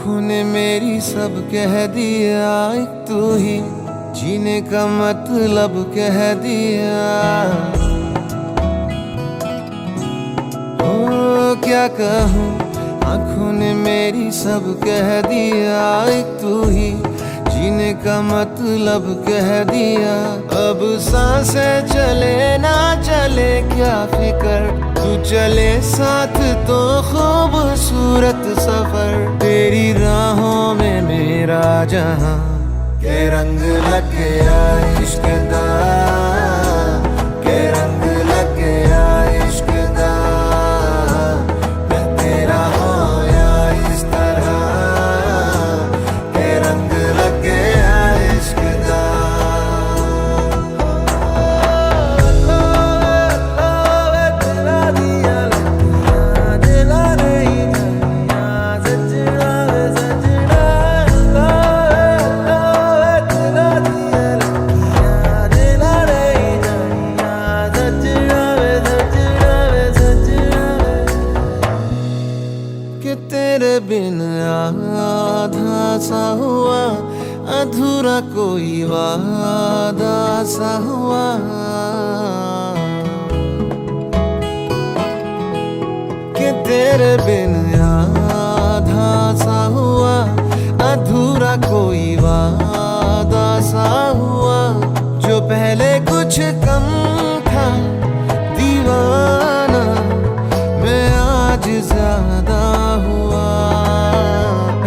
आँखों ने मेरी सब कह दिया, एक तू ही जीने का मतलब कह दिया। ओ क्या कहूँ, आँखों ने मेरी सब कह दिया, एक तू ही जीने का मतलब कह दिया। अब सांसें चले ना चले क्या फिकर, तू चले साथ तो खूबसूरत सफर। तेरी राहों में मेरा जहां के रंग लग गया इश्क दा, के रंग लग गया इश्क दा। मैं तेरा होया इस तरह, के रंग लग गया इश्क दा। कि तेरे बिन आधा सा हुआ, अधूरा कोई वादा सा हुआ। कि तेरे बिन आधा सा हुआ, अधूरा कोई वादा सा हुआ। जो पहले कुछ कम था दीवाना, मैं आज ज्यादा हुआ।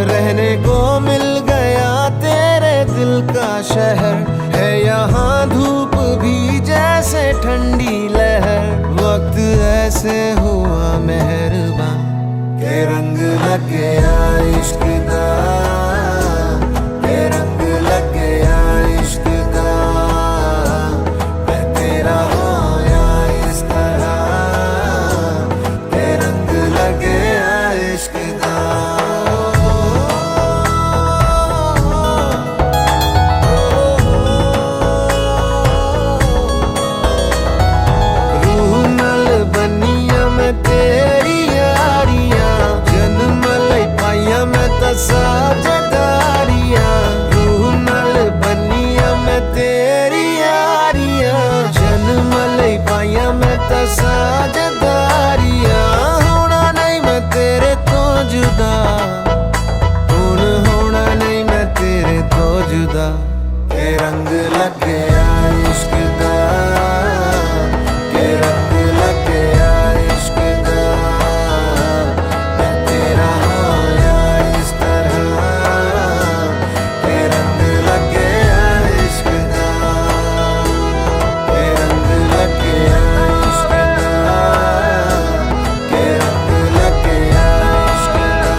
रहने को मिल गया तेरे दिल का शहर, है यहाँ धूप भी जैसे ठंडी लहर। वक्त ऐसे हुआ मेहरबान, के रंग लग गया इश्क दा, के रंग लग गया इश्क दा। मैं तेरा होया इस तरह, के रंग लग गया इश्क दा। रूह नल बनिया मैं तेरी यारियां, जन्म लई पाइया मैं तां साझेदारियां। रूह नल बनिया मैं तेरी यारियां, जन्म लई पाइया मैं तां साझेदारियां। होना नहीं मैं तेरे तो जुदा, हुण होना नहीं मैं तेरे तो जुदा। के रंग लग गया इश्क दा, के रंग लग गया इश्क दा। मैं तेरा होया इस तरह, के रंग लग गया इश्क दा, के रंग लग गया इश्क दा, के रंग लग गया इश्क दा।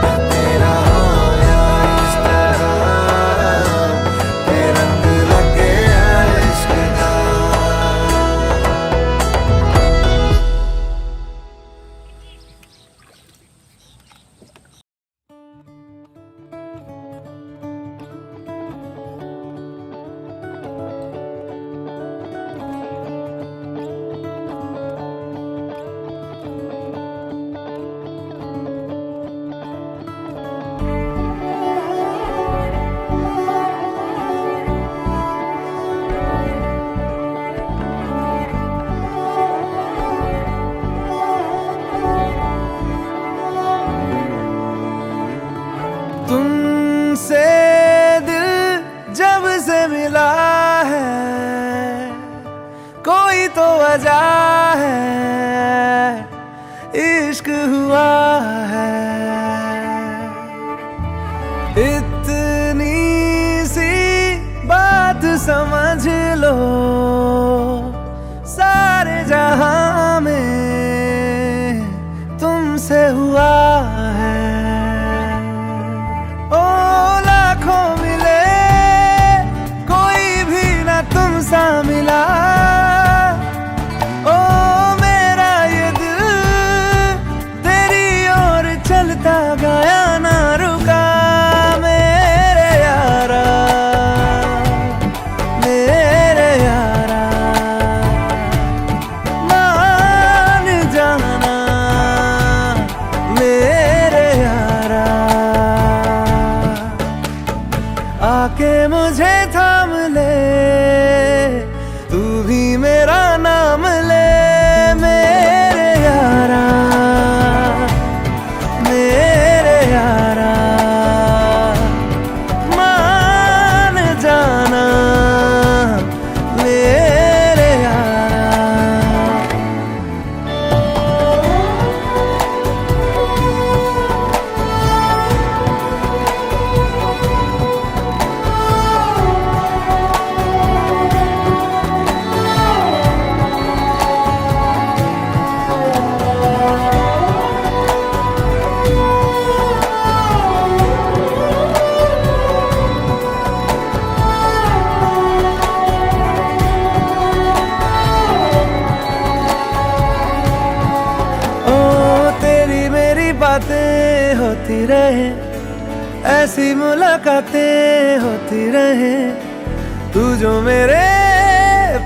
मैं तेरा होया इस तरह, के रंग लग गया इश्क दा। तुमसे दिल जब से मिला है, कोई तो वजह है, इश्क हुआ है। इतनी सी बात समझ लो, सारे जहां में तुमसे हुआ है। ओ लाखों मिले कोई भी ना तुम सा मिला। ओ मेरा ये दिल तेरी ओर चलता गया ना रुका। मेरे यारा, मेरे यारा। मुझे थाम ले, तू भी मेरा नाम ले, मेरे यारा, मेरे यारा, मान जाना मेरे यारा। बातें होती रहे, ऐसी मुलाकातें होती रहे, तू जो मेरे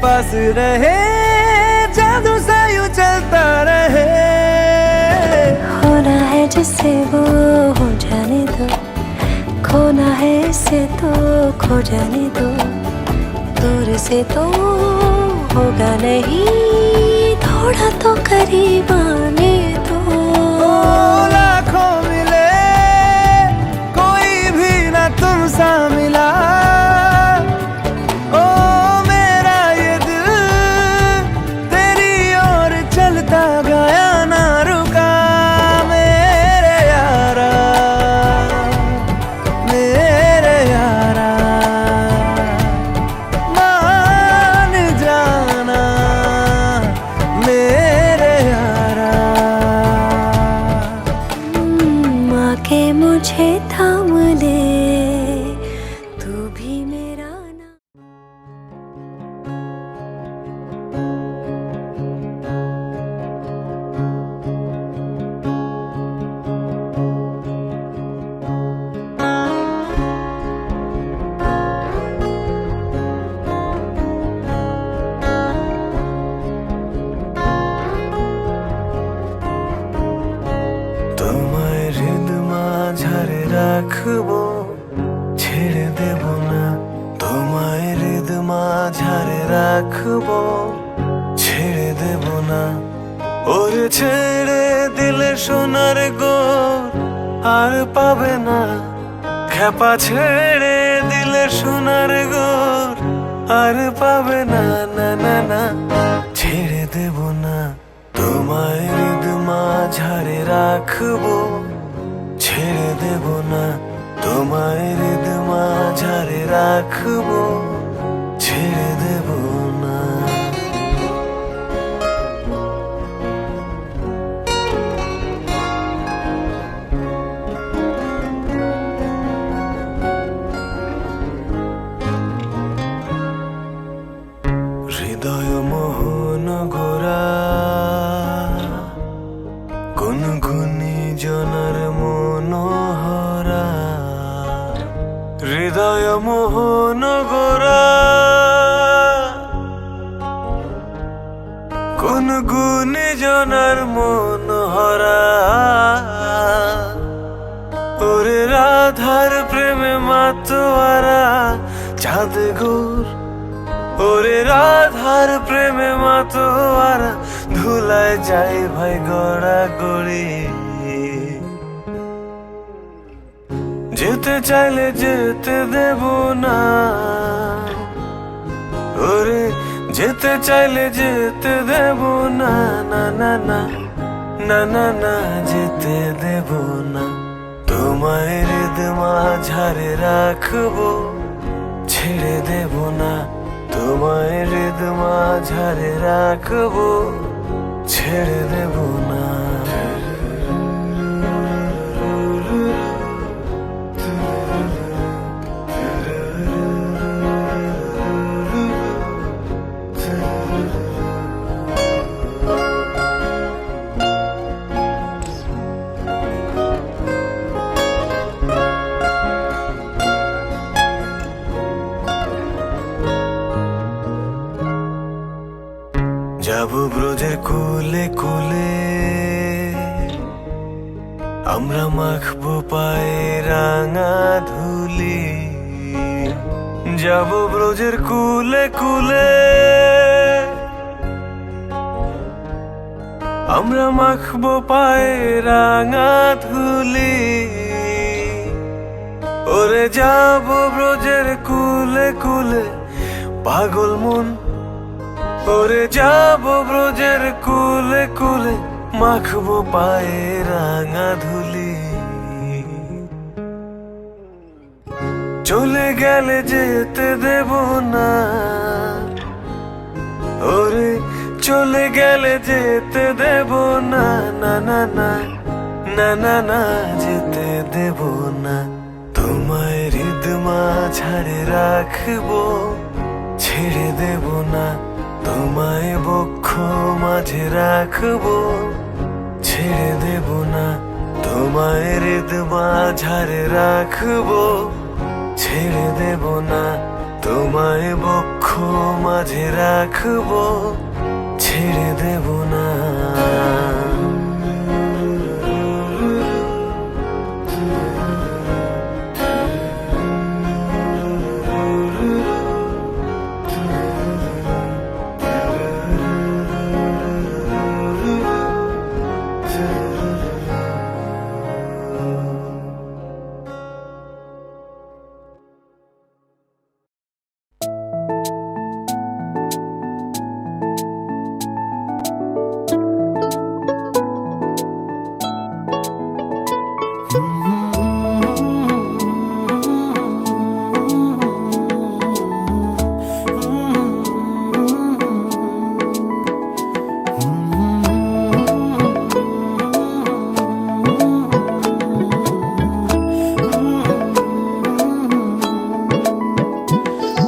पास रहे, जादू सा यूं चलता रहे। होना है जिससे वो हो जाने दो, खोना है इससे तो खो जाने दो, दूर से तो होगा नहीं, थोड़ा तो करीब आने दो। लाखों मिले कोई भी ना तुमसा मिला, ओ मेरा ये दिल तेरी ओर चलता गया ना रुका, मेरे यारा, मेरे यारा, मान जाना मेरे यारा। आके मुझे थाम ले, तू भी मेरा ना। তোমায় হৃদ মাঝারে রাখবো, ছেড়ে দেব না, তোমায় হৃদ মাঝারে রাখবো, ছেড়ে দেব না। ওরে ছেড়ে দিলে সোনার গোর আর পাবে না, খেপা ছেড়ে দিলে সোনার গোর আর পাবে না, না না না, ছেড়ে দেব না, তোমায় হৃদ মাঝারে রাখবো, ছেড়ে দেব না, তোমায় হৃদ মাঝারে রাখবো, ছেড়ে দেব না। হৃদয় মোহন গোরা, কোন গুণী জনার মনোহরা, হৃদয় মোহন গোরা, কোন গুণী জনার মনোহরা, ওরে রাধার প্রেমে মাতোয়ারা চাঁদ গোর, ওরে রাধার প্রেমে মাতোয়ারা ধুলায় যাই ভাই গড়া গড়ি, যেতে চাইলে যেতে দেব না, ওরে যেতে চাইলে যেতে দেব না, না না না, না না না, যেতে দেব না, তোমায় হৃদ মাঝারে রাখবো, ছেড়ে দেব না, তোমায় হৃদ মাঝারে রাখবো, ছেড়ে দেব না। যাব ব্রজের কোলে কোলে, আমরা মাখবো পায়ে রাঙা ধুলি, যাব ব্রজের কুলে কুলে, আমরা মাখবো পায়ে রাঙা ধুলি। ওরে যাব ব্রজের কুলে কুলে পাগল মন, ওরে যাব ব্রজের কুলে কুলে মাখবো পায়ে রাঙা ধুলি। চলে গেলে যেতে দেব না, ওরে চলে গেলে যেতে দেব না, না না না না না না যেতে দেব না। তোমায় হৃদ মাঝারে রাখবো, ছেড়ে দেব না। তোমায় বক্ষ মাঝে রাখবো, ছেড়ে দেব না। তোমায় হৃদ মাঝারে রাখবো, ছেড়ে দেব না। তোমায় বক্ষ মাঝে রাখবো, ছেড়ে দেব না।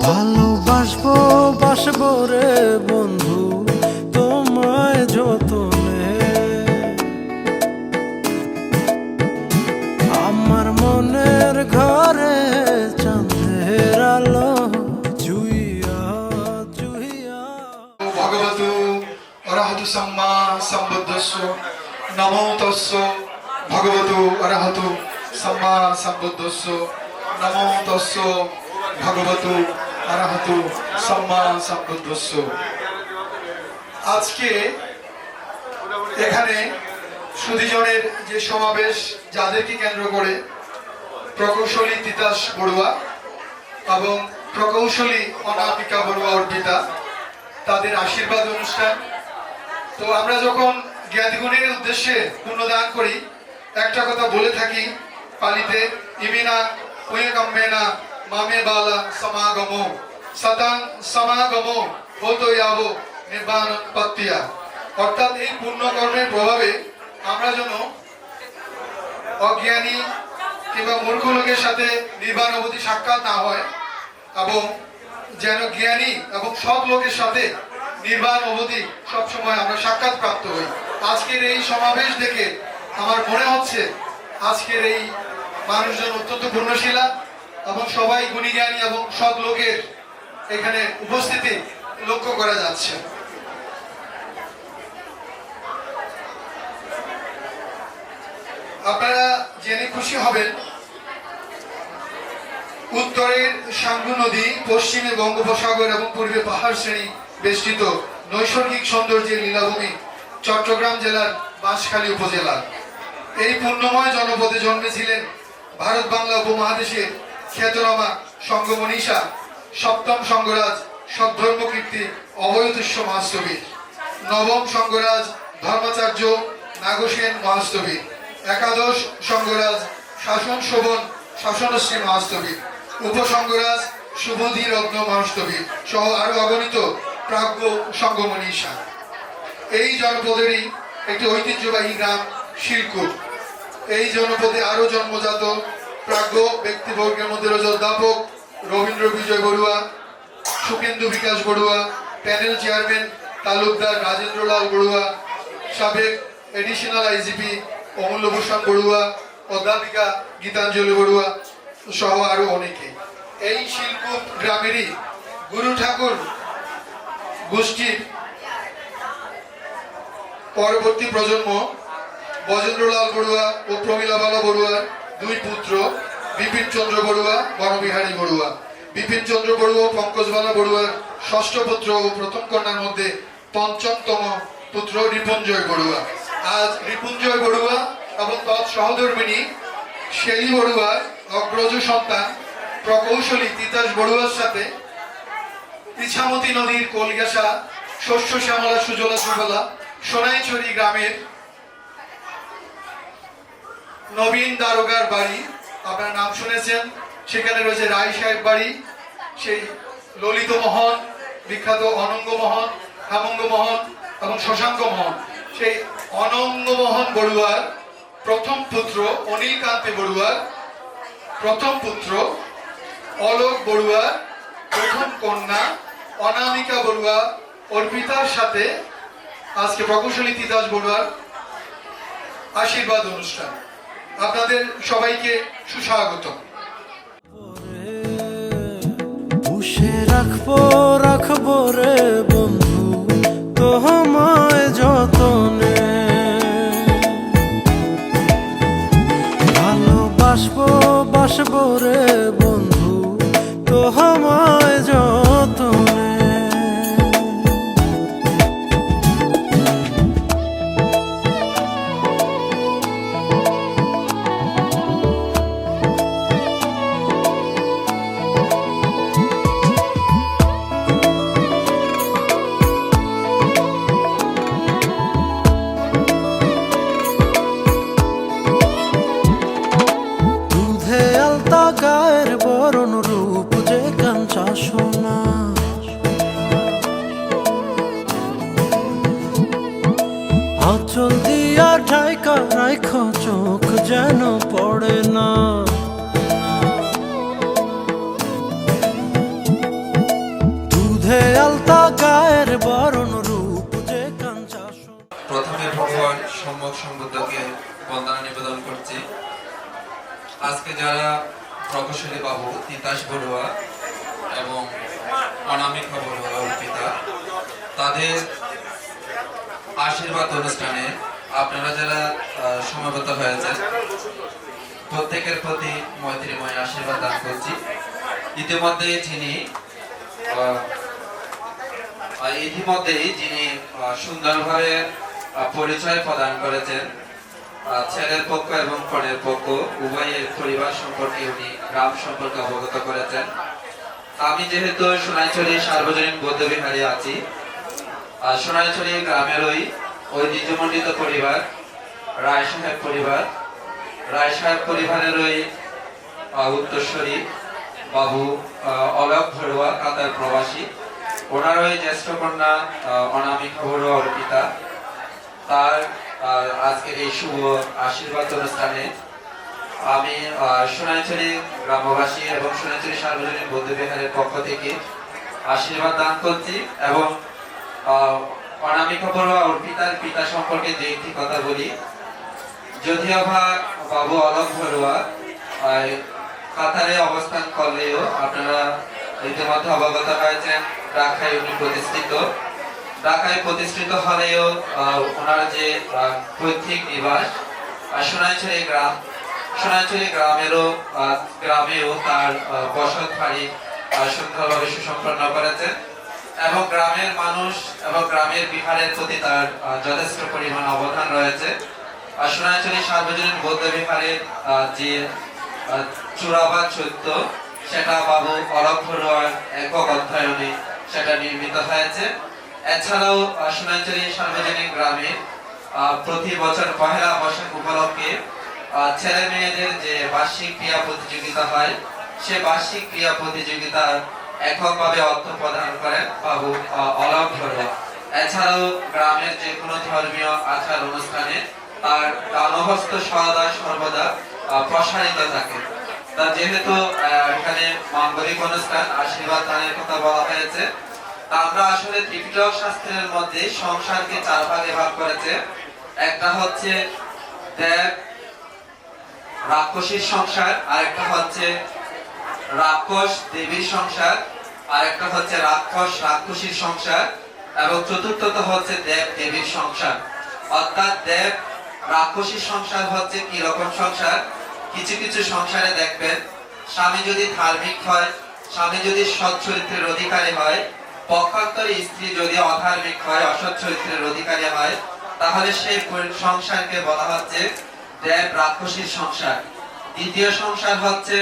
ভালোবাসবো বাসবো রে বন্ধু তোমায় যতনে, আমার মনের ঘরে চাঁদের আলো জুইয়া জুইয়া। ভগবতু অরহতু সম্মা সম্বুদ্ধস্য নমো তস্য। ভগবতু অরহতু সম্মা সম্বুদ্ধস্য নমো তস্য। ভগবতু অরহতু সম্মা সম্বুদ্ধস্য। আজকে এখানে সুধীজনের যে সমাবেশ, যাদেরকে কেন্দ্র করে প্রকৌশলী তিতাস বড়ুয়া এবং প্রকৌশলী অনামিকা বড়ুয়া অর্পিতা, তাদের আশীর্বাদ অনুষ্ঠান। তো আমরা যখন জ্ঞাতিগুণের উদ্দেশ্যে পুণ্যদান করি, একটা কথা বলে থাকি পালিতে, ইমিনা উয়েকাম্মেনা মামে বালা সমাগম সতাং সমাগম হতো যাবো নির্বাণ পত্তিয়া। অর্থাৎ এই পুণ্যকর্মের প্রভাবে আমরা যেন অজ্ঞানী কিংবা মূর্খ লোকের সাথে নির্বাণ অবধি সাক্ষাৎ না হয়, এবং যেন জ্ঞানী এবং সৎ লোকের সাথে নির্বাণ অবধি সবসময় আমরা সাক্ষাৎ প্রাপ্ত হই। আজকের এই সমাবেশ দেখে আমার মনে হচ্ছে আজকের এই মানুষজন অত্যন্ত পূর্ণশীলা এবং সবাই গুণী জ্ঞানী এবং সৎ লোকের এখানে উপস্থিতি লক্ষ্য করা যাচ্ছে। আপনারা জেনে খুশি হবেন, উত্তরের সাঙ্গু নদী, পশ্চিমে বঙ্গোপসাগর এবং পূর্বে পাহাড় শ্রেণী বেষ্টিত নৈসর্গিক সৌন্দর্যের লীলাভূমি চট্টগ্রাম জেলার বাঁশখালী উপজেলা। এই পুণ্যময় জনপদে জন্মেছিলেন ভারত বাংলা উপমহাদেশের খ্যাতনামা সঙ্গমনীষা সপ্তম সঙ্গরাজ সদ্ধর্মকীর্তি অভয়তুষ্য মহাস্তবীর, নবম সঙ্গরাজ ধর্মাচার্য নাগসেন মহাস্তবীর, একাদশ সঙ্গরাজ শাসন শোভন শাসনশ্রী মহাস্তবীর, উপসঙ্গরাজ শুভধী রত্ন মহাস্তবীর সহ আরো অগণিত প্রাজ্ঞ সঙ্গমনীষা। এই জনপদেরই একটি ঐতিহ্যবাহী গ্রাম শিলকুট। এই জনপদে আরো জন্মজাত প্রাজ্ঞ ব্যক্তিবর্গের মধ্যে রয়েছে অধ্যাপক রবীন্দ্র বিজয় বড়ুয়া, সুকেন্দু বিকাশ বড়ুয়া, প্যানেল চেয়ারম্যান তালুকদার রাজেন্দ্রলাল বড়ুয়া, সাবেক এডিশনাল আইজিপি অমূল্যভূষণ বড়ুয়া, অধ্যাপিকা গীতাঞ্জলি বড়ুয়া সহ আরো অনেকে। এই শিলকুট গ্রামেরই গুরু ঠাকুর গোষ্ঠীর পরবর্তী প্রজন্ম বজেন্দ্রলাল বড়ুয়া ও প্রমীলাবালা বড়ুয়ার দুই পুত্র বিপিন চন্দ্র বড়ুয়া, বনবিহারী বড়ুয়া। বিপিন চন্দ্র বড়ুয়া ও পঙ্কজবালা বড়ুয়ার ষষ্ঠ পুত্র ও প্রথম কন্যার মধ্যে পঞ্চমতম পুত্র রিপুঞ্জয় বড়ুয়া। আজ রিপুঞ্জয় বড়ুয়া এবং তৎ সহধর্মিণী শেলী বড়ুয়ার অগ্রজ সন্তান প্রকৌশলী তিতাস বড়ুয়ার সাথে ইছামতি নদীর কোলগাছা শস্য শ্যামলা সুজলা সুফলা সোনাইছড়ি গ্রামের নবীন দারোগার বাড়ি, আপনার নাম শুনেছেন, সেখানে রয়েছে রায় সাহেব বাড়ি, সেই ললিত মোহন, বিখ্যাত অনঙ্গ মোহন, হেমঙ্গ মোহন এবং শশাঙ্ক মোহন। সেই অনঙ্গ মোহন বড়ুয়ার প্রথম পুত্র অনিল কান্তি বড়ুয়ার প্রথম পুত্র অলোক বড়ুয়ার প্রথম কন্যা অনামিকা বড়ুয়া অর্পিতার সাথে আজকে প্রকৌশলী তিতাস বড়ুয়ার আশীর্বাদ অনুষ্ঠান। আপনাদের সবাইকে সুস্বাগত। পুষে রাখবো রে বন্ধু তোমায় যতনে, ভালোবাসবো রে বন্ধু তোমায় যতনে। গায়ের বরণ রূপ যে কাঞ্চা সোনা, আঁচল দিয়া ঢাইকা রাখো চোখ যেন পড়ে না। দুধে আলতা গায়ের বরণ রূপ যে কাঞ্চা সোনা। প্রথমে ভগবান সম্যক সম্বুদ্ধকে বন্দনা নিবেদন করছি। আজকে যারা প্রকৌশলী বাবু তিতাস বড়ুয়া এবং অনামিকা বড়ুয়া অর্পিতা, তাদের আশীর্বাদ অনুষ্ঠানে আপনারা যারা সমবেত হয়েছেন প্রত্যেকের প্রতি মৈত্রীময় আশীর্বাদ দান করছি। ইতিমধ্যেই যিনি সুন্দরভাবে পরিচয় প্রদান করেছেন, ছেলের পক্ষ এবং কনের পক্ষ উভয়ের পরিবার সম্পর্কে উনি গ্রাম সম্পর্কে অবগত করেছেন। আমি যেহেতু সোনাইছড়ি সার্বজনীন বৌদ্ধবিহারে আছি, সোনাইছড়ি গ্রামের ওই ঐতিহ্যমণ্ডিত পরিবার রায় সাহেব পরিবারের ওই উত্তরস্বরী বাবু অলোক বড়ুয়া কাতার প্রবাসী, ওনার ওই জ্যেষ্ঠ কন্যা অনামিকা বড়ুয়া অর্পিতা, তার আজকের এই শুভ আশীর্বাদ অনুষ্ঠানে আমি সোনাইছড়ি গ্রামবাসী এবং সোনাইছড়ি সার্বজনীন বৌদ্ধবিহারের পক্ষ থেকে আশীর্বাদ দান করছি। এবং অনামিকা বড়ুয়া অর্পিতার পিতা সম্পর্কে যে একটি কথা বলি, যদিও বা বাবু অলোক বড়ুয়া কাতারে অবস্থান করলেও আপনারা ইতিমধ্যে অবগত হয়েছেন ঢাকায় উনি ঢাকায় প্রতিষ্ঠিত হলেও ওনার যে পৈতৃক নিবাস সোনাইছড়ি গ্রামেও তার বসত বাড়ি সুন্দরভাবে সুসম্পন্ন করেছেন এবং গ্রামের মানুষ এবং গ্রামের বিহারের প্রতি তার যথেষ্ট পরিমাণ অবদান রয়েছে। সোনাইছড়ি সার্বজনীন বৌদ্ধ বিহারের যে চূড়াবাদ সত্য, সেটা বাবু অলোক বড়ুয়ার একক অধ্যয়নে সেটা নির্মিত হয়েছে। এছাড়াও সোনাইছড়ি সার্বজনীন গ্রামে প্রতি বছর পহেলা বৈশাখ উপলক্ষে ছেলে মেয়েদের যে বার্ষিক ক্রীড়া প্রতিযোগিতা হয়, সে বার্ষিক ক্রীড়া প্রতিযোগিতার এককভাবে অর্থ প্রদান করেন বাবু অলোক বড়ুয়া। এছাড়াও গ্রামের যে কোনো ধর্মীয় আচার অনুষ্ঠানে তার দানহস্ত সর্বদা প্রসারিত থাকে। তা যেহেতু এখানে মাঙ্গলিক অনুষ্ঠান আশীর্বাদ দানের কথা বলা হয়েছে, তা আমরা আসলে ত্রিপিটক শাস্ত্রের মধ্যে সংসারকে 4 ভাগে ভাগ করেছে। একটা হচ্ছে দেব রাক্ষসীর সংসার, আরেকটা হচ্ছে রাক্ষস দেবীর সংসার, আরেকটা হচ্ছে রাক্ষস রাক্ষসীর সংসার, এবং চতুর্থত হচ্ছে দেব দেবীর সংসার। অর্থাৎ দেব রাক্ষসীর সংসার হচ্ছে কি রকম সংসার, কিছু কিছু সংসারে দেখবেন স্বামী যদি ধার্মিক হয় স্বামী যদি সৎ চরিত্রের অধিকারী হয়, পক্ষান্তরে স্ত্রী যদি অধার্মিক হয়, অসৎ চরিত্রের অধিকারী হয়, তাহলে সেই সংসারকে বলা হচ্ছে দেব রাক্ষসীর সংসার। দ্বিতীয় সংসার হচ্ছে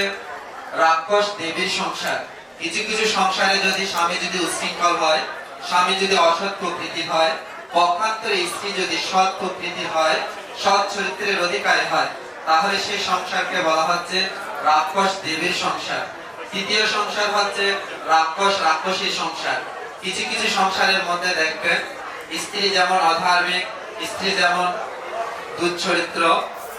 রাক্ষস দেবীর সংসার। কিছু কিছু সংসারে যদি স্বামী যদি উচ্ছৃঙ্খল হয়, স্বামী যদি অসৎ প্রকৃতির হয়, পক্ষান্তরে স্ত্রী যদি সৎ প্রকৃতির হয়, সৎ চরিত্রের অধিকারী হয়, তাহলে সেই সংসারকে বলা হচ্ছে রাক্ষস দেবীর সংসার। তৃতীয় সংসার হচ্ছে রাক্ষস রাক্ষসীর সংসার। কিছু কিছু সংসারের মধ্যে দেখবেন স্ত্রী যেমন অধার্মিক, স্ত্রী যেমন দুশ্চরিত্র,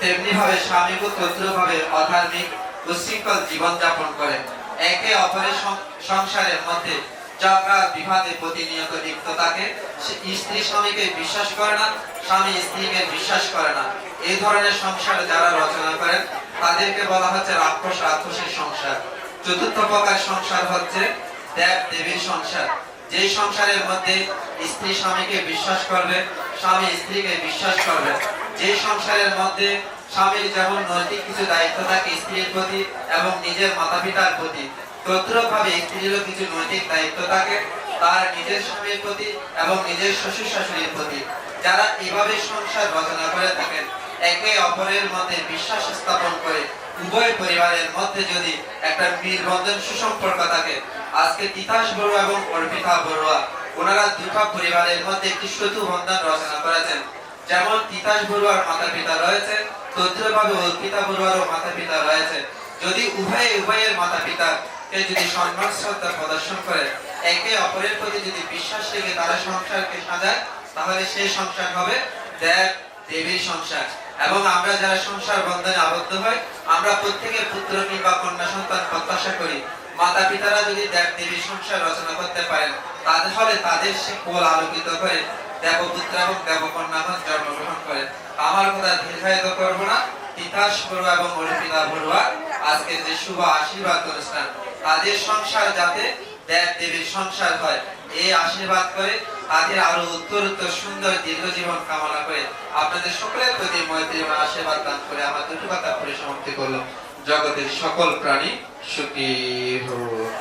তেমনি ভাবে স্বামীও তদ্রুপভাবে অধার্মিক উচ্ছৃঙ্খল জীবন যাপন করে। একে অপরের সংসারের মধ্যে ঝগড়া বিবাদে প্রতিনিয়ত লিপ্ত থাকে। স্ত্রী স্বামীকে বিশ্বাস করে না, স্বামী স্ত্রীকে বিশ্বাস করে না। এই ধরনের সংসার যারা রচনা করেন তাদেরকে বলা হচ্ছে রাক্ষস রাক্ষসীর সংসার। চতুর্থ প্রকার সংসার হচ্ছে দেব দেবীর সংসার। যে সংসারের মধ্যে স্ত্রী স্বামীকে বিশ্বাস করবে, স্বামী স্ত্রীকে বিশ্বাস করবে। যে সংসারের মধ্যে স্বামীর যেমন নৈতিক কিছু দায়িত্ব থাকে স্ত্রীর প্রতি এবং নিজের মাতা পিতার প্রতি, তদ্রুপভাবে স্ত্রীরও কিছু নৈতিক দায়িত্ব থাকে তার নিজের স্বামীর প্রতি এবং নিজের শ্বশুর শাশুড়ির প্রতি। যারা এভাবে সংসার রচনা করে থাকেন, একে অপরের মধ্যে বিশ্বাস স্থাপন করে, উভয় পরিবারের মধ্যে যদি একটা মিলবন্ধন সুসম্পর্ক থাকে। আজকে তিতাস বড়ুয়া এবং অর্পিতা বড়ুয়া ওনারা দুটো পরিবারের মধ্যে একটি সেতু বন্ধন রচনা করেছেন। যেমন তিতাস বড়ুয়ার মাতা পিতা রয়েছে, তদ্রুপভাবে অর্পিতা বড়ুয়ারও মাতা পিতা রয়েছে। যদি উভয়ের মাতা পিতাকে যদি সম্মান শ্রদ্ধা প্রদর্শন করে, একে অপরের প্রতি যদি বিশ্বাস রেখে তারা সংসারকে সাজায়, তাহলে সেই সংসার হবে দেব দেবীর সংসার। এবং আমরা যারা সংসার বন্ধনে আবদ্ধ হই, আমরা প্রত্যেকের পুত্র কিংবা কন্যা সন্তান প্রত্যাশা করি। মাতা পিতারা যদি দেব দেবীর সংসার রচনা করতে পারেন, তাহলে তাদের সে কোল আলোকিত করে দেবপুত্র এবং দেবকন্যাগণ জন্মগ্রহণ করে। আমার কথা দীর্ঘায়িত করবো না। তিতাস বড়ুয়া এবং অর্পিতা বড়ুয়া আজকে যে শুভ আশীর্বাদ অনুষ্ঠান, তাদের সংসার যাতে দেব দেবীর সংসার হয়, এই আশীর্বাদ করে তাদের আরো উত্তর সুন্দর দীর্ঘ জীবন কামনা করে আপনাদের সকলের প্রতি মৈত্রীময় আশীর্বাদ দান করে আমার দুটো কথা পরিসমাপ্তি করলাম। জগতের সকল প্রাণী সুখী হোক।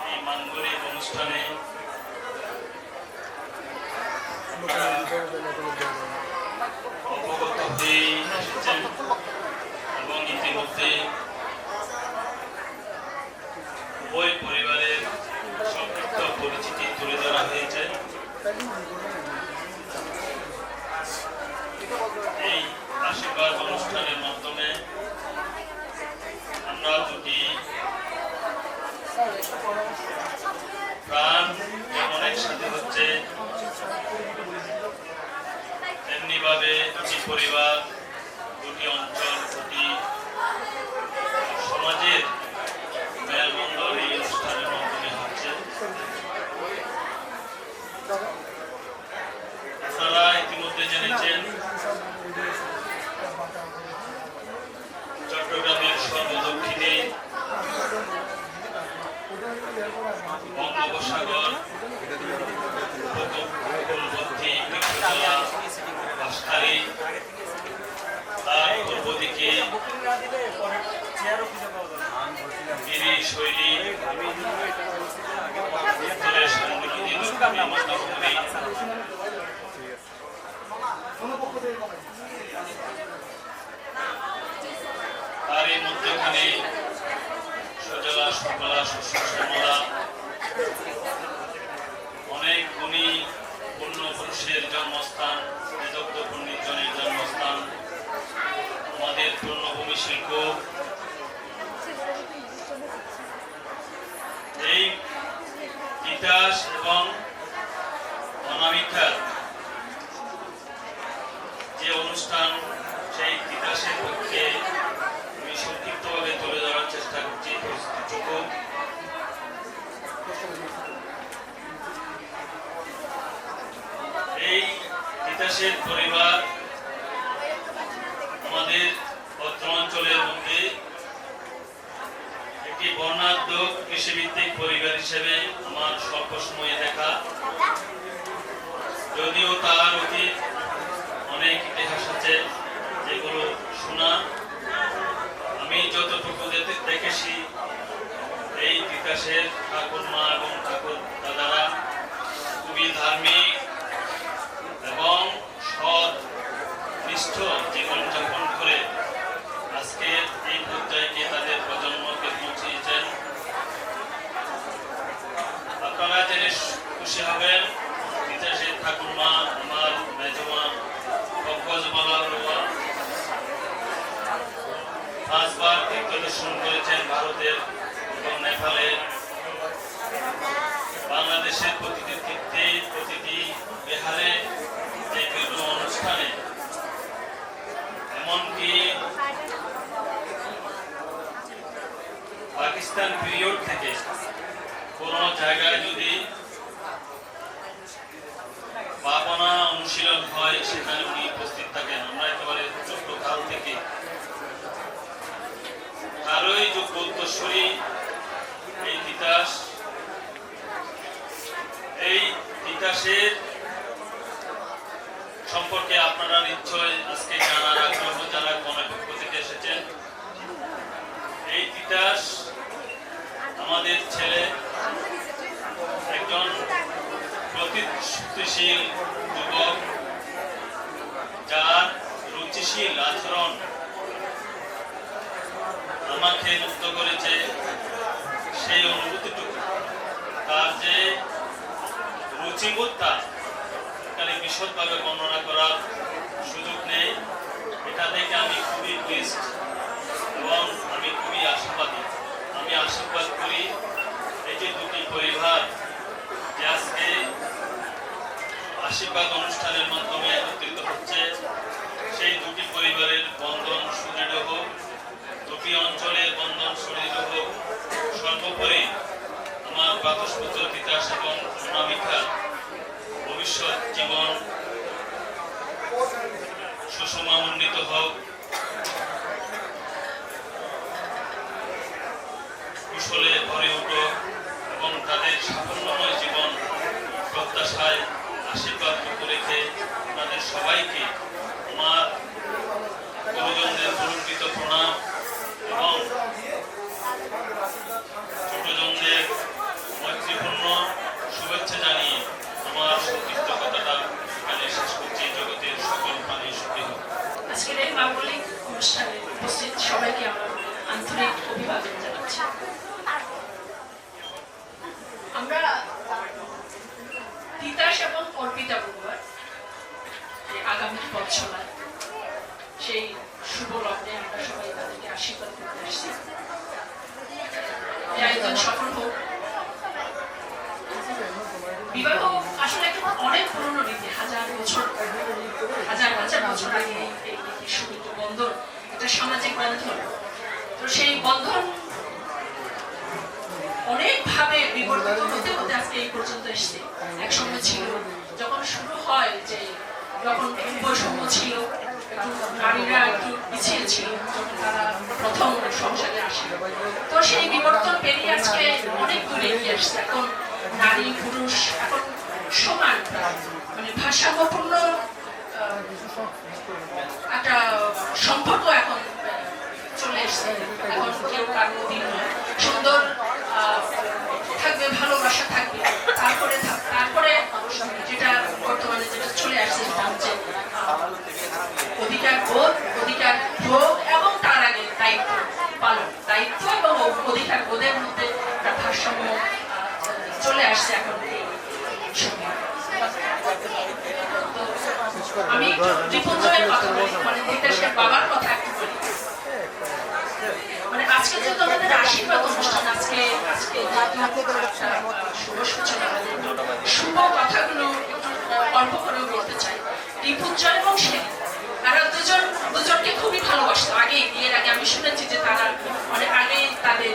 এই মাঙ্গলিক অনুষ্ঠানে অবগত হয়ে এসেছেন এবং ইতিমধ্যে উভয় পরিবারের সংক্ষিপ্ত পরিচিতি তুলে ধরা হয়েছে। এই আশীর্বাদ অনুষ্ঠানের মাধ্যমে আমরা দুটি প্রাণ যেমন একসাথে হচ্ছে, তেমনি ভাবে দুটি পরিবার, দুটি অঞ্চল, দুটি সমাজের মেলবন্ধন এই অনুষ্ঠানের মাধ্যমে হচ্ছে। আপনারা ইতিমধ্যে জেনেছেন চট্টগ্রামের সর্বদক্ষিণে বঙ্গোপসাগর উপকূলবর্তী বৃক্ষজলা বাসখালী, তার পূর্ব দিকে গিরি শৈলী, উত্তরের সামগ্রী মধ্যভূমি, তার এই মধ্যখানে সজলা সুফলা শস্য শ্যামলা, অনেক গুণী পূর্ণ পুরুষের জন্মস্থান, বেদগ্ধ পণ্ডিতজনের জন্মস্থান, আমাদের পূর্ণভূমি শিল্প। এই তিতাস এবং অনামিকার যে অনুষ্ঠান, সেই তিতাসের পক্ষে আমি সংক্ষিপ্তভাবে তুলে ধরার চেষ্টা করছি পরিস্থিতিটুকু। এই তিতাসের পরিবার আমাদের অত্র অঞ্চলের মধ্যে একটি বর্ণাঢ্য কৃষিভিত্তিক পরিবার হিসেবে আমার স্বল্প সময়ে দেখা, যদিও তার অতীত অনেক ইতিহাস আছে যেগুলো শোনা। আমি যতটুকু দেখেছি এই তিতাসের ঠাকুর মা এবং ঠাকুর দাদারা খুবই ধার্মিক এবং সৎ নিষ্ঠ জীবনযাপন করে আজকে এই পর্যায়ে তাদের প্রজন্মকে পৌঁছিয়েছেন। আপনারা জেনে খুশি হবেন তিতাসের ঠাকুর মা আমার মেজমা পঙ্কজমালা বড়ুয়া 5 বার তীর্থ দর্শন করেছেন ভারতের এবং নেপালের। বাংলাদেশের প্রতিটি তীর্থে প্রতিটি বিহারে যে বিভিন্ন অনুষ্ঠানে, এমনকি পাকিস্তান পিরিয়ড থেকে কোন জায়গায় যদি পাবনা অনুশীলন হয় সেখানে উনি উপস্থিত থাকেন। আমরা একেবারে ছোট্ট কাল থেকে আরোই যোগ্য উত্তরসূরি এই তিতাস, এই তিতাসের সম্পর্কে আপনারা নিশ্চয় আজকে জানার আগ্রহ যারা গণপক্ষ থেকে এসেছেন। এই তিতাস আমাদের ছেলে একজন প্রতিশ্রুতিশীল যুবক, যার রুচিশীল আচরণ আমাকে মুক্ত করেছে। সেই অনুভূতিটুকু, তার যে রুচিবোধটা এখানে বিশদভাবে বর্ণনা করার সুযোগ নেই। এটা দেখে আমি খুবই প্লিজড এবং আমি খুবই আশাবাদী। আমি আশীর্বাদ করি এই যে দুটি পরিবার যে আজকে আশীর্বাদ অনুষ্ঠানের মাধ্যমে একত্রিত হচ্ছে, সেই দুটি পরিবারের বন্ধন সুদৃঢ় হোক, দুটি অঞ্চলের বন্ধন সুদৃঢ় হোক। সর্বোপরি আমার প্রাতঃপুত্র তিতাস এবং অনামিকা ভবিষ্যৎ জীবন সুষমান্বিত হোক, কুশলে ভরে উঠুক এবং তাদের সাফল্যময় জীবন প্রত্যাশায় আশীর্বাদ রেখে তাদের সবাইকে আমার গুরুজনদের পুরস্কৃত প্রণাম এবং ছোটজনদের মৈত্রীপূর্ণ শুভেচ্ছা জানিয়ে আমার সংক্ষিপ্ত কথাটা এখানে শেষ করছি। জগতের সকল প্রাণী সুখী হোক। আজকের এই মাঙ্গলিক অনুষ্ঠানে উপস্থিত সবাইকে আমার আন্তরিক অভিবাদন জানাচ্ছি। আমরা তিতাস এবং অর্পিতা বড়ুয়ার আগামী পথ চলায় সেই শুভ লগ্নে আমরা সবাই তাদেরকে আশীর্বাদ করতে আসছি। এই আয়োজন সফল হোক। বিবাহ আসলে একটা অনেক পুরনো রীতি, হাজার হাজার বছর আগে এই রীতি শুরু। বন্ধন একটা সামাজিক বন্ধন, তো সেই বন্ধন অনেকভাবে বিবর্তিত হতে হতে আজকে এই পর্যন্ত এসছে। এক সময় ছিল যখন শুরু হয় যে যখন বৈষম্য ছিল, নারীরা একটু পিছিয়ে ছিল যখন তারা প্রথম সংসারে আসে, তো সেই বিবর্তন পেরিয়ে আজকে অনেক দূরে এগিয়ে আসছে। এখন নারী পুরুষ এখন সমান, মানে ভারসাম্যপূর্ণ একটা সম্পর্ক এখন চলে এসছে। এখন কেউ কার দিন সুন্দর থাকবে, ভালোবাসা থাকবে, তারপরে যেটা বর্তমানে যেটা চলে আসছে সেটা হচ্ছে অধিকার বোধ, অধিকার ভোগ এবং তার আগে দায়িত্ব পালন। দায়িত্ব এবং অধিকার বোধের মধ্যে একটা ভারসাম্য চলে আসছে এখন এই সময়। আমি রিপুঞ্জয়ের কথা বলি, মানে তিতাসের বাবার কথা একটু বলি। মানে আজকে যেহেতু আমাদের আশীর্বাদ অনুষ্ঠান, আজকে শুভ সূচনা, শুভ কথাগুলো অল্প করেও বলতে চাই। রিপুঞ্জয় এবং সে তারা দুজনকে খুবই ভালোবাসতো। আগে বিয়ের আগে আমি শুনেছি যে তারা অনেক আগে তাদের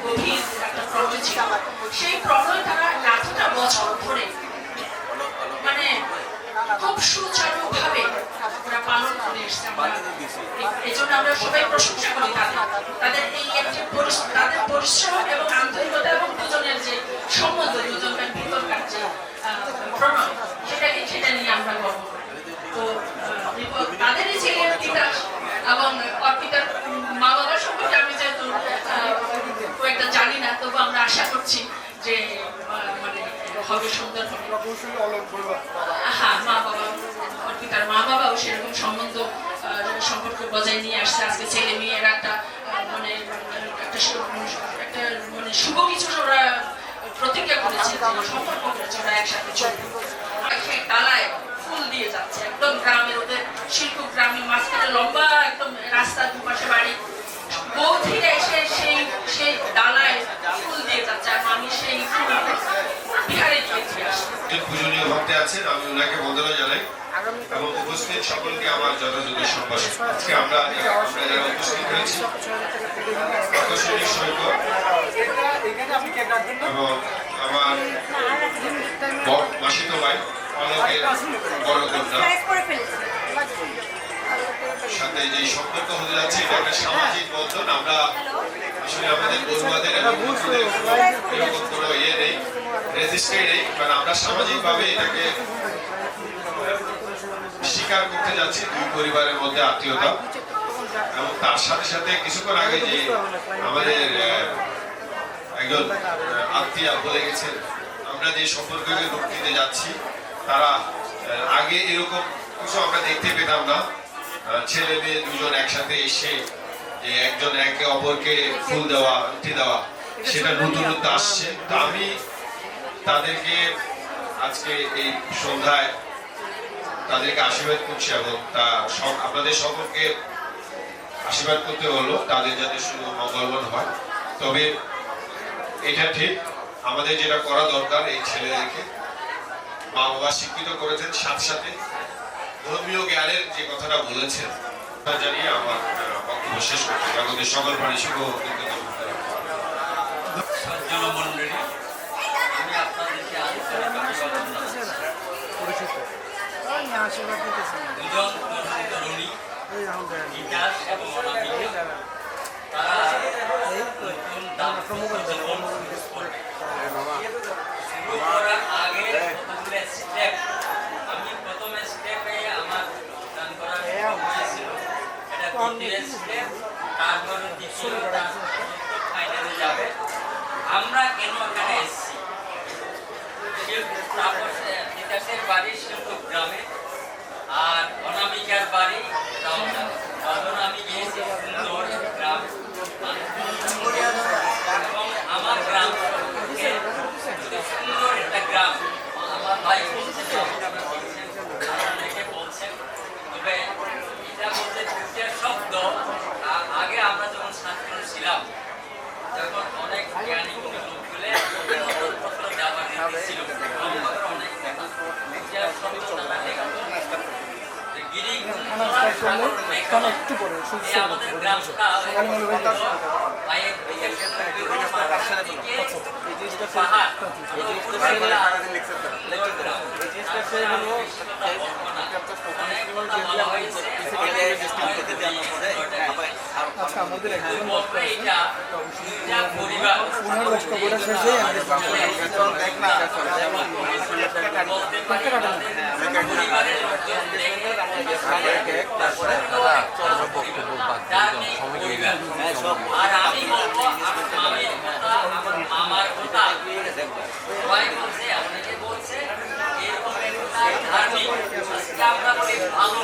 গভীর একটা প্রণয় ছিল। সেই প্রণয় তারা এতটা বছর ধরে মানে খুব সুচারু এসেছে। আমরা এই জন্য আমরা সবাই প্রশংসা করি তাদের এই একটি তাদের পরিশ্রম এবং আন্তরিকতা এবং দুজনের যে সম্বন্ধ, দুজনের ভিতরকার যে প্রণয়, সেটা নিয়ে আমরা গর্ব করি। তো তাদের এই ছেলে তিতাস এবং অর্পিতার মা বাবার সম্পর্কে আমি যেহেতু কয়েকটা জানি না, তবু আমরা আশা করছি যে মানে হবে, সুন্দর হবে। হ্যাঁ, মা বাবা, অর্পিতার মা বাবাও সেরকম সম্পর্ক বজায় নিয়ে আসছে। আজকে ছেলে মেয়েরা একটা মানে একটা মানে শুভ কিছু ওরা প্রতিজ্ঞা করেছে, সম্পর্ক করেছে, ওরা একসাথে চলবে। ডালায় ফুল দিয়ে যাচ্ছে একদম গ্রামের, ওদের শিল্প গ্রামের মাঝখানে লম্বা একদম রাস্তার দুপাশে বাড়ি, বৌধিরা এসে সেই ডালায় ফুল দিয়ে যাচ্ছে। আর আমি সেই ফুল বিহারে গিয়েছি আসছি। পূজনীয় ভক্তি আছেন, আমি ওনাকে বন্দনা জানাই এবং উপস্থিত সকলকে আমার যথাযথ সম্ভাষণ। আজকে আমরা যারা উপস্থিত হয়েছি, প্রকৌশলী সৈকত এবং আমার মাসিতো ভাই অলোকের বড় কন্যা সাথে যে সম্পর্ক হতে যাচ্ছে, এটা একটা সামাজিক বন্ধন। আমরা আসলে আমাদের বন্ধুবাদের এবং বন্ধুদের এরকম কোনো ইয়ে নেই, রেজিস্ট্রি নেই, কারণ আমরা সামাজিকভাবে এটাকে স্বীকার করতে যাচ্ছি দুই পরিবারের মধ্যে আত্মীয়তা। এবং তার সাথে সাথে কিছুক্ষণ আগে যে আমাদের একজন আত্মীয় বলে গেছেন, আমরা যে সম্পর্ককে রূপ দিতে যাচ্ছি, তারা আগে এরকম কিছু আমরা দেখতে পেতাম না। ছেলে মেয়ে দুজন একসাথে এসে যে একজন একে অপরকে ফুল দেওয়া, আংটি দেওয়া, সেটা নতুনত্ব আসছে। তো আমি তাদেরকে আজকে এই সন্ধ্যায় তাদেরকে আশীর্বাদ করছি এবং আপনাদের সকলকে আশীর্বাদ করতে হলো তাদের যাতে শুধু মঙ্গলময় হয়। তবে এটা ঠিক, আমাদের যেটা করা দরকার, এই ছেলেদেরকে মা বাবা শিক্ষিত করেছেন, সাথে সাথে ধর্মীয় জ্ঞানের যে কথাটা বলেছেন তা জানিয়ে আমার বক্তব্য শেষ করছি। জগতের সকল প্রাণী শুভ মন্ডলী, আমি আপনাদেরকে দুজন তরুণী বিকাশ এবং অনামিকা, তারা শুরু করার আগে স্টেপ, আমি প্রথম স্টেপে আমার দান করার হয়েছিল, এটা দ্বিতীয় স্টেপ, তারপরে দ্বিতীয়টা ফাইনালে যাবে। আমরা কেন এখানে এসেছি? বিকাশের বাড়ি শিল্প গ্রামে, আর অনামিকার বাড়ি তখন আমি গিয়েছি সুন্দর গ্রাম, এবং আমার গ্রাম সুন্দর একটা গ্রাম। আমার ভাই বলছেন, অনেকে বলছেন, তবে এটা বলতে দুটির শব্দ। আগে আমরা যখন ছাত্র ছিলাম, তখন অনেক জ্ঞানী গুণী লোকগুলো পত্র দেওয়ার ছিল, অনেক শব্দ তারা লেখা আমাদের গ্রামটা পাহাড় আর আমি বলবো আমার মামার কথা, সবাই বলছে, অনেকে বলছে এরকম ধার্মিক, আমরা বলি ভালো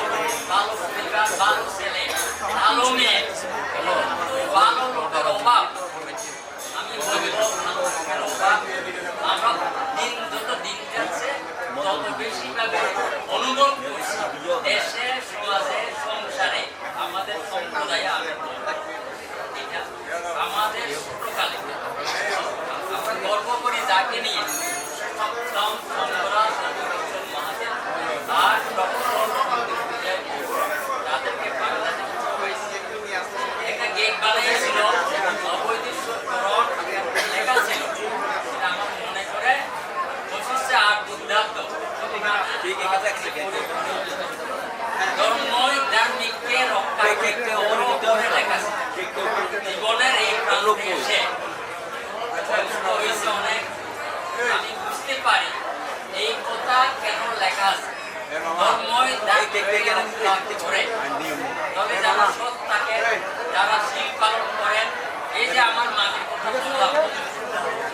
ভালো পরিবার, ভালো ছেলে, ভালো মেয়ে, ভালো লোকের অভাব। আমি বলবো ভালো লোকের অভাব আমরা যত দিন যাচ্ছে তত বেশি ভাবে অনুভব করছি দেশে, সমাজে, সংসারে, আমাদের সম্প্রদায়ে। এটা আমাদের ছোটকালে আমরা গর্ব করি যাকে নিয়ে, আর তাদেরকে বাংলাদেশ একটা গেট বানিয়েছিল, অবৈধকরণ লেখা ছিল, এটা আমার মনে করে বৈশিষ্ট্য আর দুর্দান্ত। ধর্মই ধার্মিক দেখতে অনুভূতি লেখা আছে। জীবনের এই প্রান্তে এসে কষ্ট হয়েছে অনেক, আমি বুঝতে পারি এই কথা কেন লেখা আছে। ধর্মই দায়িত্ব করে, তবে যারা সৎ থাকে, যারা শিল পালন করেন, এই যে আমার মাকে কথা বললাম,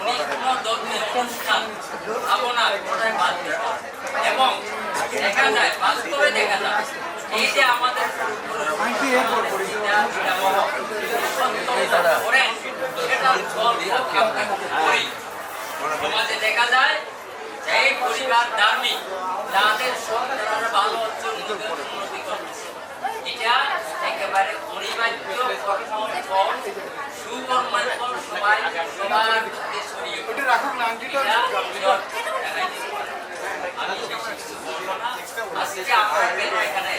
উনি কোনো ধর্মের অনুষ্ঠান ভাবনা কোথায় বাদ দেন। এবং দেখা যায়, বাস্তবে দেখা যায়, এই যে আমাদের করেন সেটা করি। সমাজে দেখা যায় এই পরিবার ধার্মিক, যাদের সন্তানরা ভালো হচ্ছে, উন্নতি করছে, এটা একেবারে অনিবার্য ফল, সুকর্মের ফল সবাই সবার মধ্যে ছড়িয়ে পড়ে। আমি বেশি কিছু বলবো না। আজকে আমরা এখানে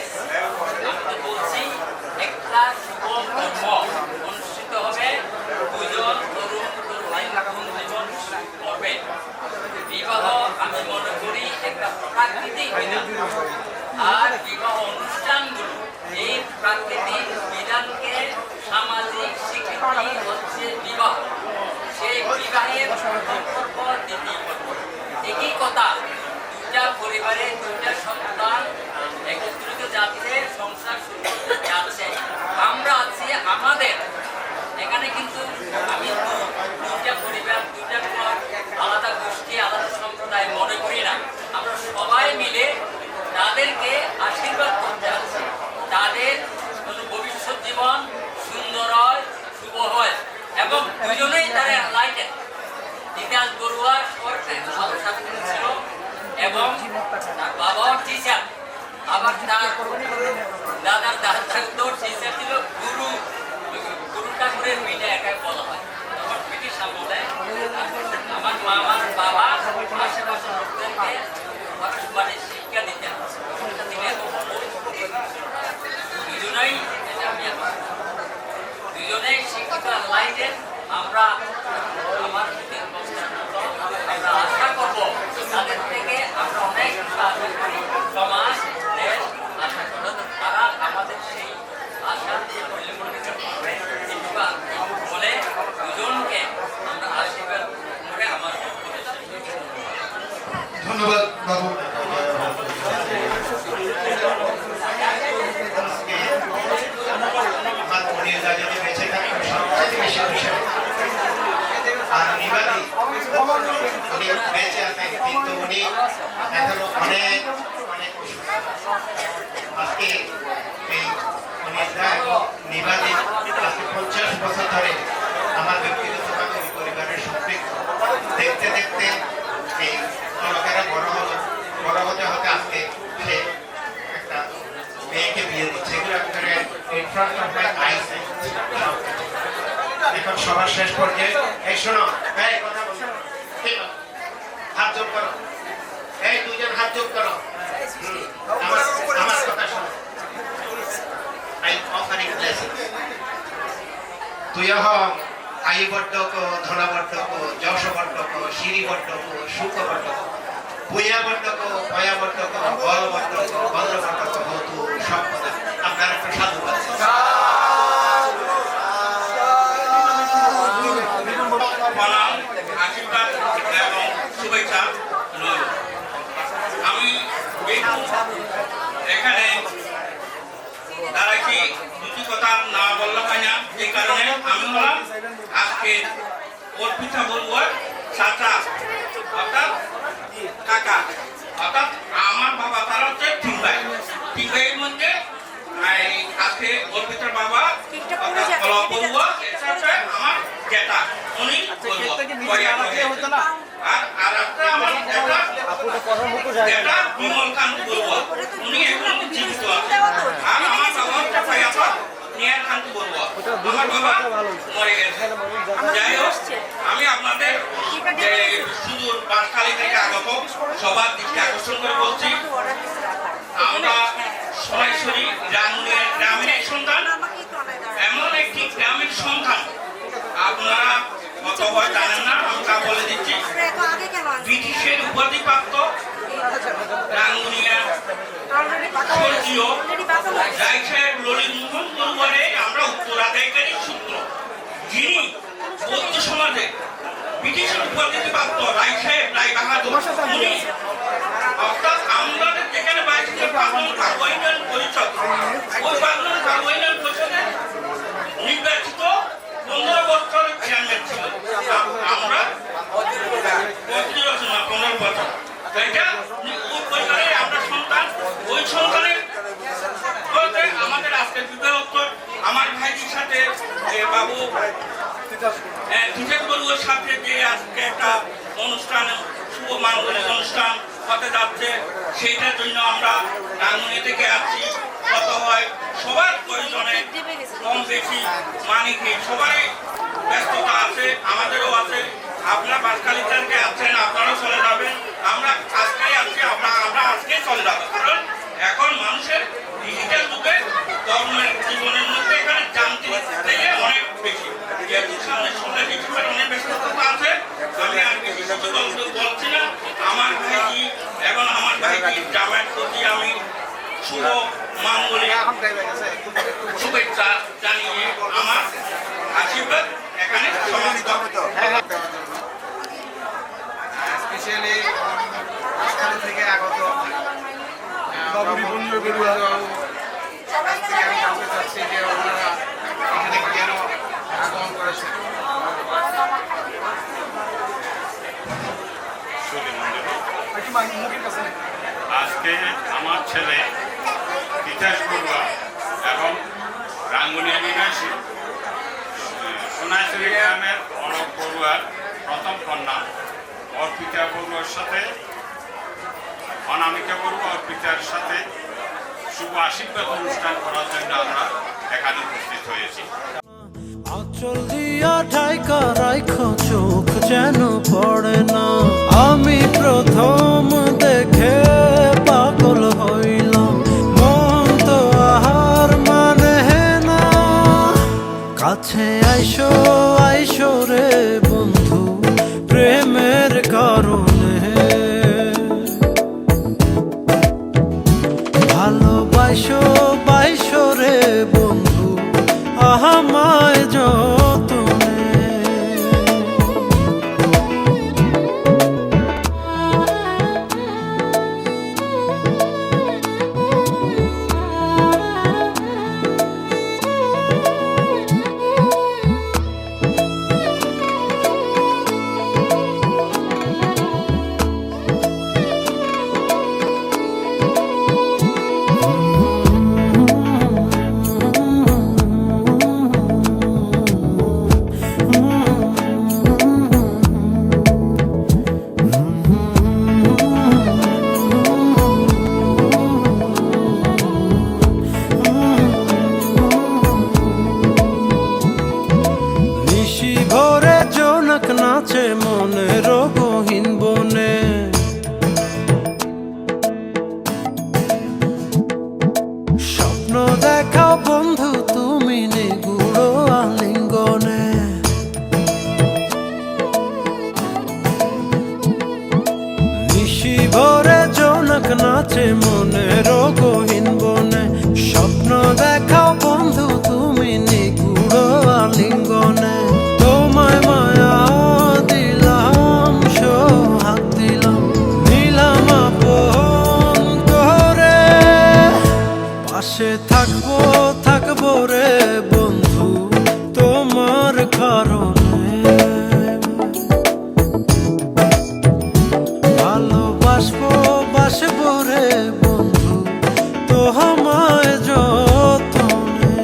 আমি তো বলছি একটা শুভ কর্ম অনুষ্ঠিত হবে, দুজন তরুণ জীবন করবে। বিবাহ আমি মনে করি একটা প্রাকৃতিক বিধান, আর বিবাহ অনুষ্ঠানগুলো এই প্রাকৃতিক বিধানকে সামাজিক স্বীকৃতি হচ্ছে বিবাহ। সেই বিবাহের সম্পর্ক দ্বিতীয় একই কথা, দুটা পরিবারে দুটা সন্তান একত্রিত যাচ্ছে, সংসার শুরু করতে যাচ্ছে। আমরা আছি আমাদের এখানে, কিন্তু আমি দুটা পরিবার, দুটা আলাদা গোষ্ঠী, আলাদা সম্প্রদায় মনে করি না। আমরা সবাই মিলে তাদেরকে আশীর্বাদ করতে আছি, তাদের ভবিষ্যৎ জীবন সুন্দর হয়, শুভ হয়। এবং দুজনেই তারা লাইটেন ইতিহাস বড়ুয়া ছাত্রী ছিল এবং তার বাবাও টিচার, আবার তার দাদার দাদাও টিচার ছিল। গুরু ঠাকুরের মিলে একাই বলা হয়। তখন ব্রিটিশ আমলে আমার মামার বাবা আশেপাশের লোকদেরকে মানে শিক্ষা দিতেন। দুজনেই শিক্ষিত লাইটেন। আমরা আমার আমরা আশা করবো তাদের থেকে আমরা অনেক আশা করি, সমাজ দেশ আশা করবো তারা আমাদের সেই আশা দিয়ে বলে দুজনকে আমরা আশীর্বাদ করে আমার ধন্যবাদ বাবু। বেঁচে থাকি সবচেয়ে বেশি খুশি, আর নিবাদী উনি বেঁচে আছেন, কিন্তু উনি এখনো অনেক অনেক আজকে এই নিবাদী আজকে 50 বছর ধরে আমার ব্যক্তিগতভাবে পরিবারের সম্পৃক্ত। দেখতে দেখতে এই লোকেরা বড় হতে হতে আজকে সে একটা মেয়েকে বিয়ে দিচ্ছে। এখন সবার শেষ পর্যায়ে এই শোনো, এই কথা বলো, হাত জোর করো, এই দুজন হাত জোর করো, আমার কথা শোনো। I am offering blessings. তুয়হং আয়ুবর্ধক, ধনবর্ধক, যশবর্ধক, শ্রীবর্ধক, সুখবর্ধক, পুয়াবর্ধক, পয়াবর্ধক, বলবর্ধক, বলবর্ধক হতু সম্পদা। আপনারা একটা সাধু বলছেন। আশীর্বাদ এবং শুভেচ্ছা রইল। আমি এখানে দাঁড়াইছি, দুটি কথা না বললে হয় না। এই কারণে আমি বললাম আজকে অর্পিতা বলবো চাচা অর্থাৎ কাকা, অর্থাৎ আমার বাবা তারা হচ্ছে তিনভাইয়ের মধ্যে আজকে অর্পিতার বাবা বলবো আমার জেঠা, উনি আর একটা আমার জেঠা বিমল খান বলবো, উনি এখন জীবিত আছে। আর আমার বাবা হচ্ছে ফায়াপা নিয়ার খান বলবো, আমার বাবা মরে গেছে। যাই হোক, আমি আপনাদের যে সুদূর বাঁশখালী থেকে আগত সবার দৃষ্টি আকর্ষণ করে বলছি, আমরা সরাসরি গ্রামের সন্তান, এমন একটি গ্রামের সন্তান আপনারা কত হয় জানেন না, আমি তা বলে দিচ্ছি। ব্রিটিশের উপাধিপ্রাপ্ত রাঙ্গুনিয়া ভারতীয় রায় সাহেব ললিত মোহন বলবরে আমরা উত্তরাধিকারী সূত্র, যিনি বৌদ্ধ সমাজে ব্রিটিশের উপাধিতে প্রাপ্ত রায় সাহেব রায় বাহাদুর, উনি অর্থাৎ আমাদের যেখানে বাইরে পার্লামেন্ট কার্বোহাইড্রেট পরিষদ, ওই পার্লামেন্ট কার্বোহাইড্রেট পরিষদে নির্বাচিত 15 বছরের চেয়ারম্যান ছিল। আমরা 15 বছর এটা ওই পরিবারের আমরা সন্তান। ওই সন্তানের বলতে আমাদের আজকে বিবাহোত্তর আমার ভাইজির সাথে বাবু তিতাস বড়ুয়ার সাথে যে আজকে একটা অনুষ্ঠান, শুভ মাঙ্গলিক অনুষ্ঠান হতে যাচ্ছে, সেইটার জন্য আমরা রাঙ্গুনি থেকে আসছি। কত হয় সবার প্রয়োজনে কম বেশি মানিকে সবারই ব্যস্ততা আছে, আমাদেরও আছে। আপনারা বাসকালিতাকে আছেন, আপনারাও চলে যাবেন, আমরা আজকেই আছি, আমরা আজকেই চলে যাবো। কারণ এখন মানুষের ডিজিটাল যুগে ধর্মের জীবনের মধ্যে এখানে যান্ত্রিক থেকে অনেক বেশি, যেহেতু সামনে 16 ডিসেম্বর অনেক ব্যস্ততা আছে, আমি আর বেশি কিছু বলছি না। আমার ভাইজি এবং আমার ভাইজির জামাইয়ের প্রতি আমি শুভ মাঙ্গলিক শুভেচ্ছা জানিয়ে আমার আশীর্বাদ এখানে সমাপ্ত। স্পেশালি থেকে আগত আমি জানতে চাচ্ছি যে ওনারা এখানে কেন আগমন করেছেন। আজকে আমার ছেলে তিতাস বড়ুয়া এবং রাঙ্গুনিয়া নিবাসী সোনাইছড়ি গ্রামের অরব বড়ুয়ার প্রথম কন্যা অর্পিতা বড়ুয়ার সাথে, অনামিকা বড়ুয়া অর্পিতার সাথে শুভ আশীর্বাদ অনুষ্ঠান করার জন্য আমরা এখানে উপস্থিত হয়েছি। আঁচল দিয়া ঢাইকা রাইখো চোখ যেন পড়ে না, আমি প্রথম দেখে পাগল হইলাম, মন তো আহার মানে না, কাছে আইসো আইসো রে বন্ধু প্রেমের কারণে, ভালোবাসো বাইসো রে বন্ধু আমায় যতনে। নাচে মনের গহীন বনে, স্বপ্ন দেখাও বন্ধু তুমি নিগুড় আলিঙ্গনে, নিশি ভরে জোনাক নাচে মনের গহীন বনে, স্বপ্ন দেখাও বন্ধু তুমি নিগুড় আলিঙ্গনে, তোমায় মায়া দিলাম সোহাগ দিলাম, নিলাম আপন করে, পাশে থাকবো থাকবো রে বন্ধু তোমার কারণে, ভালোবাসবো বাসবো রে বন্ধু তোমায় যতনে,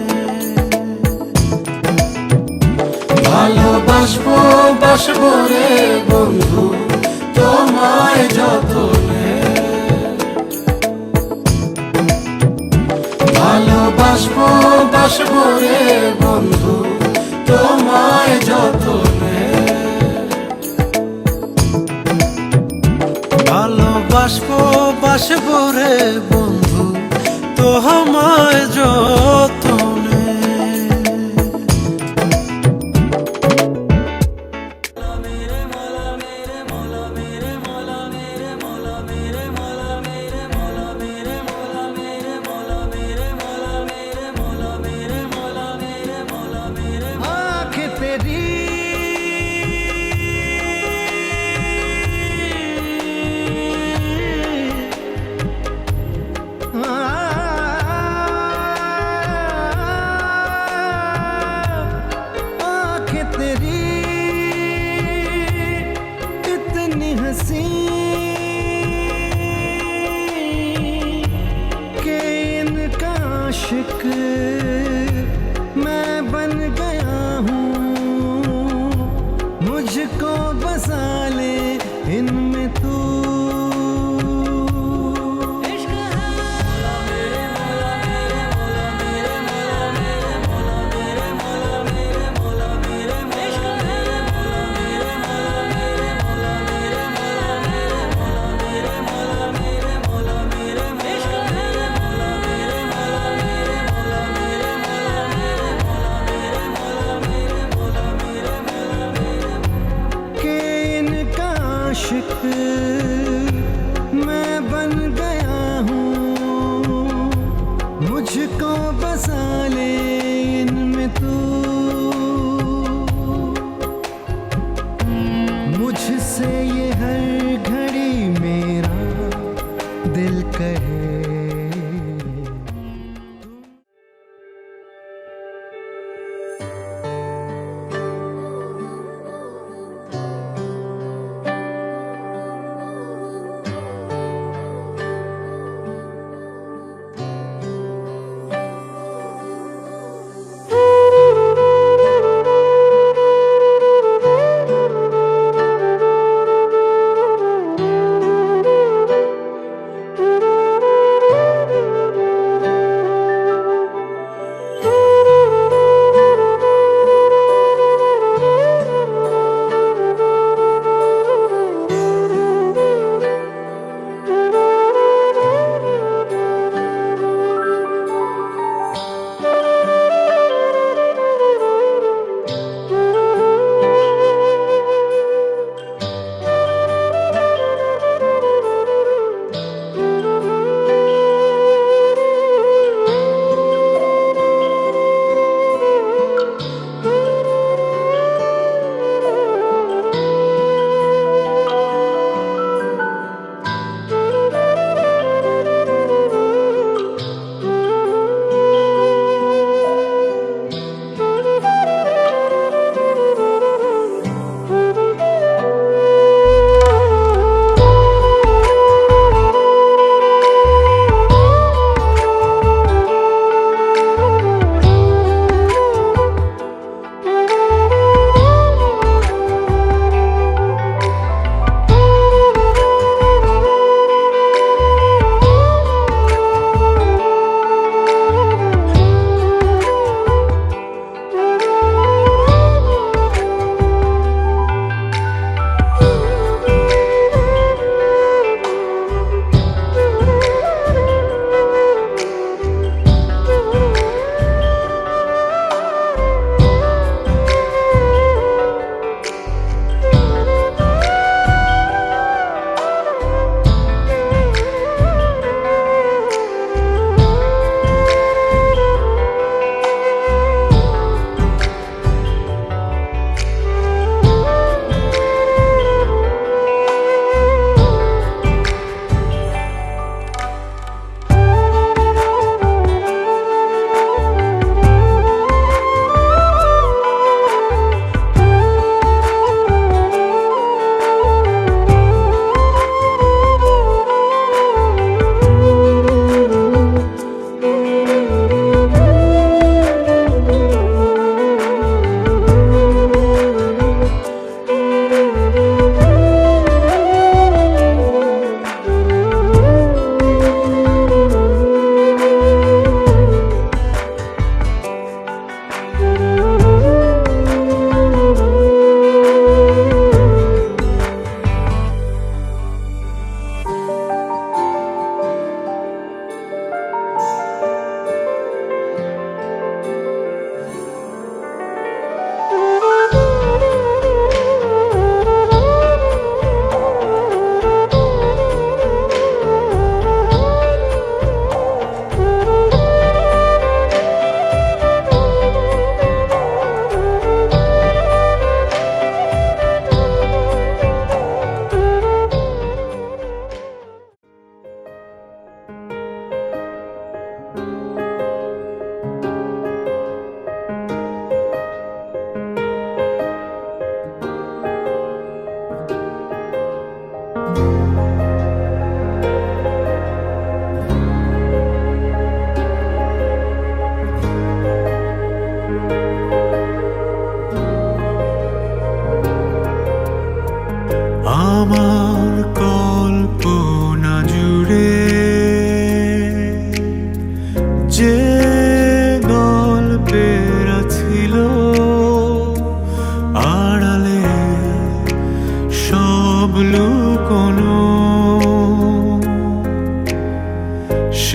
ভালোবাসবো বাসবো রে বন্ধু তোমায় যতনে, ভালোবাসবো বাসবো রে বন্ধু তোমায় যতনে, ভালোবাসবো বাসবো রে বন্ধু তোমায় যতনে। आंखें तेरी इतनी हंसी कि इनका आशिक मैं बन गया हूँ। मुझको बसा ले इनमें तू। के इनका आशिक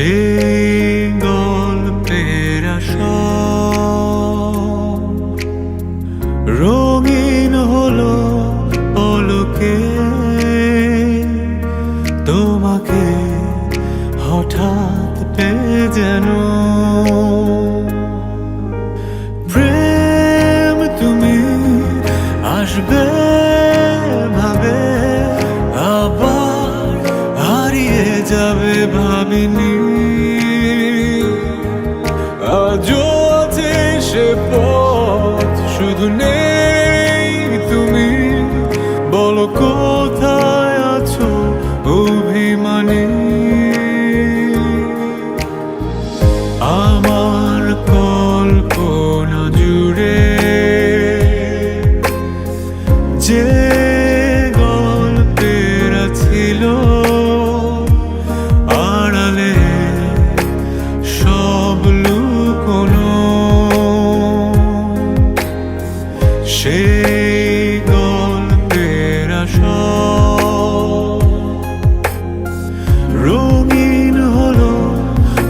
সেই গল্পের আসর রঙিন হলো পলকে তোমাকে হঠাৎ পেয়ে যেন প্রেম তুমি আসবে ভাবে আবার হারিয়ে যাবে ভাবিনি আজও আছে সে পথ শুধু নেই তুমি বলো কোথায় আছো অভিমানী আমার কল্পনা জুড়ে যে গল্পের ছিল আড়ালে সব লুকোনো সেই গল্পের আসর রঙিন হলো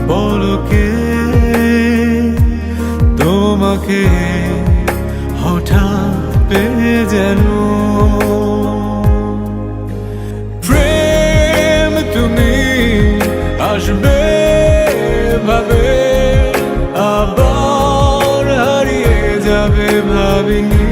পলকে তোমাকে হঠাৎ পেয়ে যেন প্রেম তুমি আসবে ভাবে আবার হারিয়ে যাবে ভাবিনি